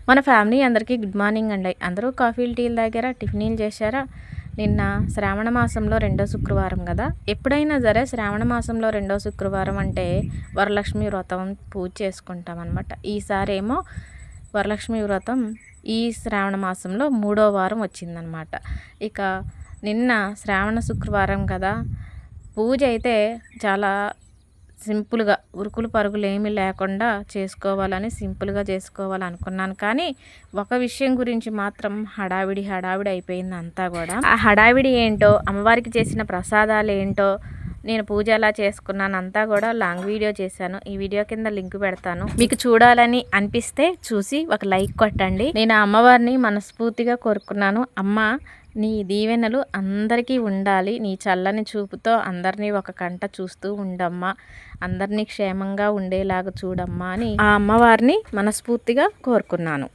మన ఫ్యామిలీ అందరికీ good morning అండి. అందరూ కాఫీలు టీలు తాగారా, టిఫినీలు చేశారా? నిన్న శ్రావణ మాసంలో రెండో శుక్రవారం కదా. ఎప్పుడైనా సరే శ్రావణ మాసంలో రెండో శుక్రవారం అంటే వరలక్ష్మి వ్రతం పూజ చేసుకుంటాం అనమాట. ఈసారి ఏమో వరలక్ష్మి వ్రతం ఈ శ్రావణ మాసంలో 3వ వారం వచ్చిందనమాట. ఇక నిన్న శ్రావణ శుక్రవారం కదా, పూజ అయితే చాలా సింపుల్గా ఉరుకులు పరుగులు ఏమీ లేకుండా చేసుకోవాలని సింపుల్గా చేసుకోవాలనుకున్నాను. కానీ ఒక విషయం గురించి మాత్రం హడావిడి అయిపోయింది అంతా కూడా. ఆ హడావిడి ఏంటో, అమ్మవారికి చేసిన ప్రసాదాలు ఏంటో, నేను పూజ ఎలా చేసుకున్నాను అంతా కూడా లాంగ్ వీడియో చేశాను. ఈ వీడియో కింద లింక్ పెడతాను. మీకు చూడాలని అనిపిస్తే చూసి ఒక లైక్ కొట్టండి. నేను ఆ అమ్మవారిని మనస్ఫూర్తిగా కోరుకున్నాను. అమ్మ, నీ దీవెనలు అందరికీ ఉండాలి. నీ చల్లని చూపుతో అందరినీ ఒక కంట చూస్తూ ఉండమ్మా, అందరినీ క్షేమంగా ఉండేలాగా చూడమ్మా అని ఆ అమ్మవారిని మనస్ఫూర్తిగా కోరుకున్నాను.